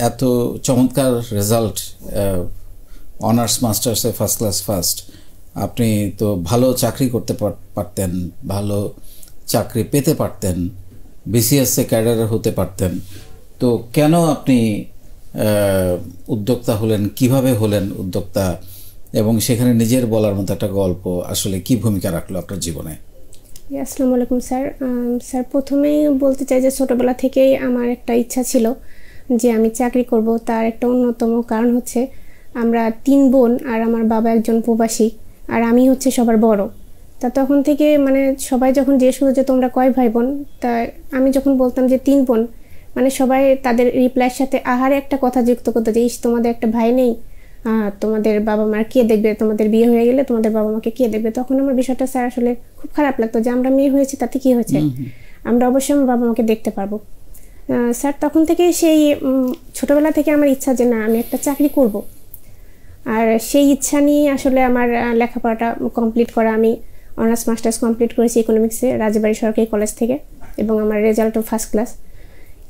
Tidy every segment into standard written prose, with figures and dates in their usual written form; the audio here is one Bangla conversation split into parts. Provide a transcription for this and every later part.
এত চমৎকার রেজাল্ট, অনার্স মাস্টার্সে ফার্স্ট ক্লাস ফার্স্ট, আপনি তো ভালো চাকরি করতে পারতেন, ভালো চাকরি পেতে পারতেন, বিসিএসে ক্যাডারে হতে পারতেন, তো কেন আপনি উদ্যোক্তা হলেন? কিভাবে হলেন উদ্যোক্তা? এবং সেখানে নিজের বলার মতো একটা গল্প আসলে কি ভূমিকা রাখলো আপনার জীবনে? আসসালামু আলাইকুম স্যার। স্যার, প্রথমেই বলতে চাই যে ছোটোবেলা থেকেই আমার একটা ইচ্ছা ছিল যে আমি চাকরি করব। তার একটা অন্যতম কারণ হচ্ছে আমরা 3 বোন আর আমার বাবা একজন প্রবাসী, আর আমি হচ্ছে সবার বড়। তা তখন থেকে মানে সবাই যখন জিজ্ঞেস করতো যে তোমরা কয় ভাই বোন, তা আমি যখন বলতাম যে 3 বোন, মানে সবাই তাদের রিপ্লাইয়ের সাথে আহারে একটা কথা যুক্ত করতো যে তোমাদের একটা ভাই নেই, তোমাদের বাবা মার কে দেখবে, তোমাদের বিয়ে হয়ে গেলে তোমাদের বাবা মাকে কে দেখবে। তখন আমার বিষয়টা স্যার আসলে খুব খারাপ লাগতো যে আমরা মেয়ে হয়েছি তাতে কি হয়েছে, আমরা অবশ্যই আমার বাবা মাকে দেখতে পারবো। স্যার, তখন থেকে সেই ছোটোবেলা থেকে আমার ইচ্ছা যে না আমি একটা চাকরি করব। আর সেই ইচ্ছা নিয়ে আসলে আমার লেখাপড়াটা কমপ্লিট করা। আমি অনার্স মাস্টার্স কমপ্লিট করেছি ইকোনমিক্সে রাজবাড়ী সরকারি কলেজ থেকে, এবং আমার রেজাল্টও ফার্স্ট ক্লাস।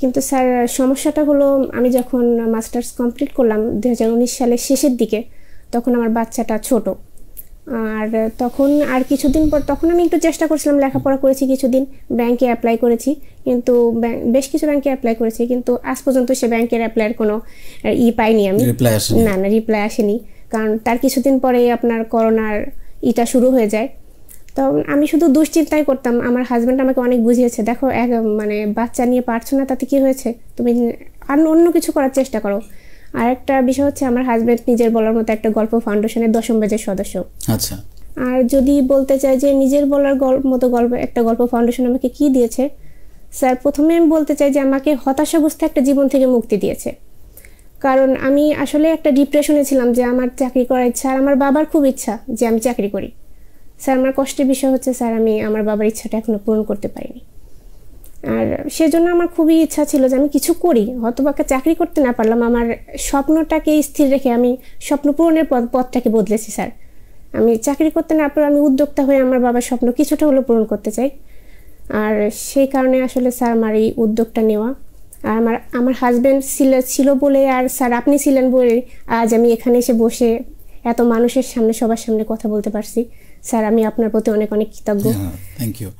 কিন্তু স্যার সমস্যাটা হলো আমি যখন মাস্টার্স কমপ্লিট করলাম 2019 সালের শেষের দিকে, তখন আমার বাচ্চাটা ছোট। আর তখন আর কিছুদিন পর তখন আমি একটু চেষ্টা করছিলাম, লেখাপড়া করেছি কিছুদিন, ব্যাংকে অ্যাপ্লাই করেছি, কিন্তু বেশ কিছু ব্যাংকে অ্যাপ্লাই করেছি, কিন্তু আজ পর্যন্ত সে ব্যাংকের অ্যাপ্লাইয়ের কোনো পাইনি আমি। না, রিপ্লাই আসেনি। কারণ তার কিছুদিন পরে আপনার করোনার শুরু হয়ে যায়। তো আমি শুধু দুশ্চিন্তাই করতাম। আমার হাজব্যান্ড আমাকে অনেক বুঝিয়েছে, দেখো মানে বাচ্চা নিয়ে পারছো না তাতে কি হয়েছে, তুমি আর অন্য কিছু করার চেষ্টা করো। আর একটা বিষয় হচ্ছে আমার হাজব্যান্ড নিজের বলার মতো একটা গল্প ফাউন্ডেশনের 10ম ব্যাচের সদস্য। আচ্ছা। আর যদি বলতে চাই যে নিজের বলার মতো একটা গল্প ফাউন্ডেশন আমাকে কি দিয়েছে, স্যার প্রথমে আমি বলতে চাই যে আমাকে হতাশাগ্রস্ত একটা জীবন থেকে মুক্তি দিয়েছে। কারণ আমি আসলে একটা ডিপ্রেশনে ছিলাম যে আমার চাকরি করার ইচ্ছা, আর আমার বাবার খুব ইচ্ছা যে আমি চাকরি করি। স্যার আমার কষ্টের বিষয় হচ্ছে স্যার আমি আমার বাবার ইচ্ছাটা এখনো পূরণ করতে পারিনি। আর সেজন্য আমার খুবই ইচ্ছা ছিল যে আমি কিছু করি, হয়তোবা চাকরি করতে না পারলাম, আমার স্বপ্নটাকে স্থির রেখে আমি স্বপ্ন পূরণের পথটাকে বদলেছি স্যার। আমি চাকরি করতে না পারলে আমি উদ্যোক্তা হয়ে আমার বাবার স্বপ্ন কিছুটা হলেও পূরণ করতে চাই। আর সেই কারণে আসলে স্যার আমার এই উদ্যোগটা নেওয়া। আর আমার হাজব্যান্ড ছিল বলে, আর স্যার আপনি ছিলেন বলে আজ আমি এখানে এসে বসে এত মানুষের সামনে সবার সামনে কথা বলতে পারছি। স্যার আমি আপনার প্রতি অনেক অনেক কৃতজ্ঞ। Thank you.